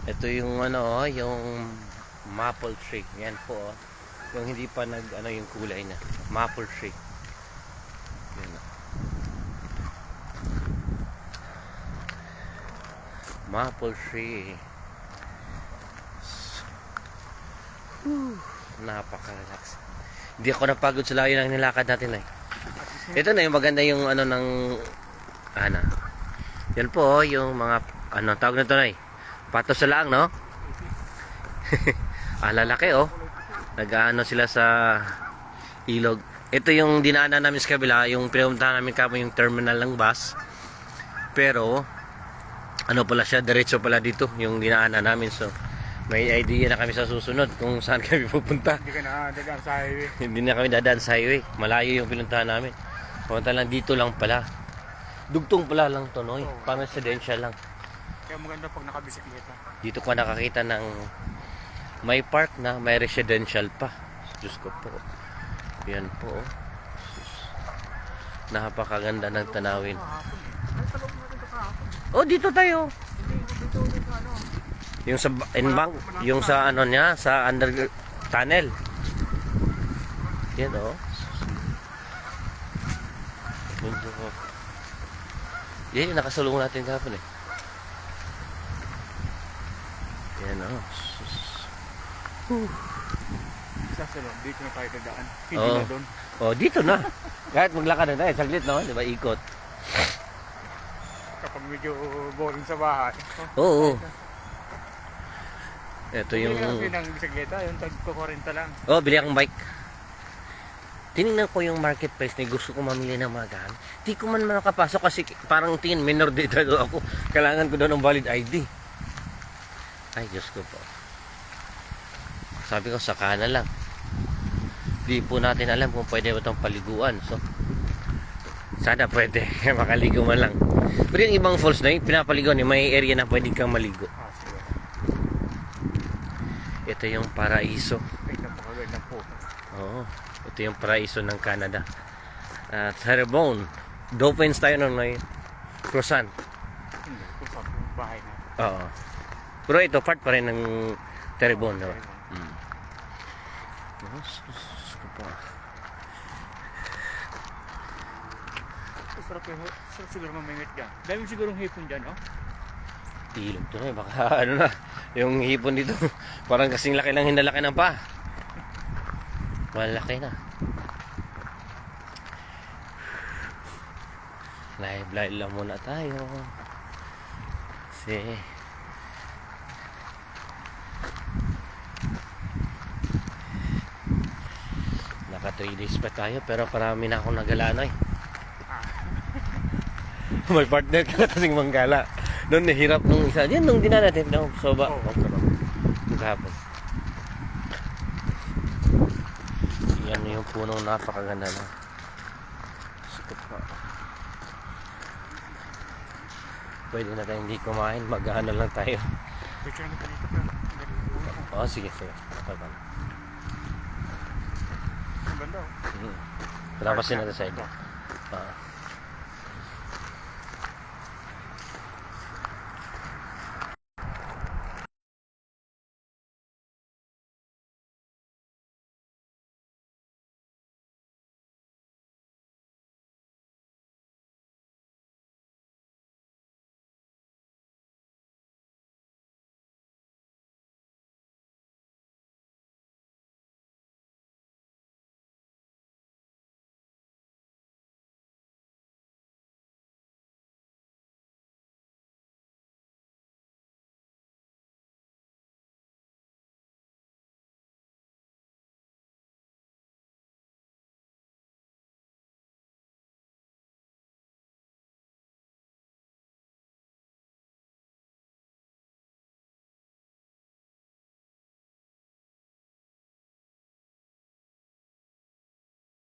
Ito yung ano, yung maple tree. Yan po, oh. Yung hindi pa nag ano yung kulay na. Maple tree. Yan, oh. Maple tree. Napaka-relax. Hindi ako napagod sa layo ng nilakad natin eh. Ito na yung maganda yung ano ng ano. Yan po, oh, yung mga ano tawag na ito na eh. Patos sa laang, no? Lalaki, oh. Nag-ano sila sa ilog. Ito yung dinaanan namin sa kabila, yung pinuntahan namin kamo yung terminal ng bus. Pero ano pala siya, diretso pala dito yung dinaanan namin. So may idea na kami sa susunod kung saan kami pupunta. Hindi ka na dadaan sa highway. Hindi na kami dadaan sa highway. Malayo yung pinuntahan namin. Pumunta lang dito lang pala. Dugtong pala lang to, no? Pang residential lang. Kaya maganda pag nakabisikleta. Dito ko nakakita ng may park na may residential pa. Diyos ko po. Yan po. Napakaganda ng tanawin. Oh, dito tayo. Yung sa inbank, yung sa ano niya, sa under tunnel. Yan, oh. Yan yung nakasulong natin kahapon eh. Yan, oh. Sasalong, dito na tayo dadaan. Hindi Oh. na doon. Oh, dito na. Kahit maglakad na tayo, saglit naman, di ba? Ikot. Kapag medyo boring sa bahay. Oo. Ito Yung... yung... Hindi ng bisikleta, yung tag-40 lang. Oh, bili akong bike. Tinignan ko yung marketplace na gusto ko mamili ng mga gamit. Di ko man makapasok kasi parang tingin minor de edad ako. Kailangan ko doon ng valid ID. Ay, Diyos ko po. Sabi ko, saka na lang. Di po natin alam kung pwede ba itong paliguan. So, sana pwede. Makaligo man lang. Pero yung ibang falls na yung pinapaligo, may area na pwede kang maligo. Sige. Ito yung paraiso. Ay, napakaganda po. Oo. Ito yung paraiso ng Canada. Terrebonne. Dolphins tayo nun may croissant. Hindi, kung sa bahay na. Oo. Pero ito, part pa rin ng Terrebonne. No? Sarap siguro mamimit dyan. Dami sigurong hipon dyan, oh. Ilog to na. Baka ano na. Yung hipon dito. Parang kasing laki lang hinalaki ng pa. Malaki na. Live lang muna tayo. Kasi naka 3 days pa tayo pero parami na akong nagalano eh. May partner ka na kasing manggala. Noon nahirap nung isa. Yan nung dinan natin. No, soba. Oo. Yung kahapon. Yan yung punong napakaganda na. Sikot pa. Pwede na tayo hindi kumain. Mag-ano lang tayo. Picture na dito pa. Oo, sige. Okay ba? Ang ganda, oh. Pinapasin natin sa inyo.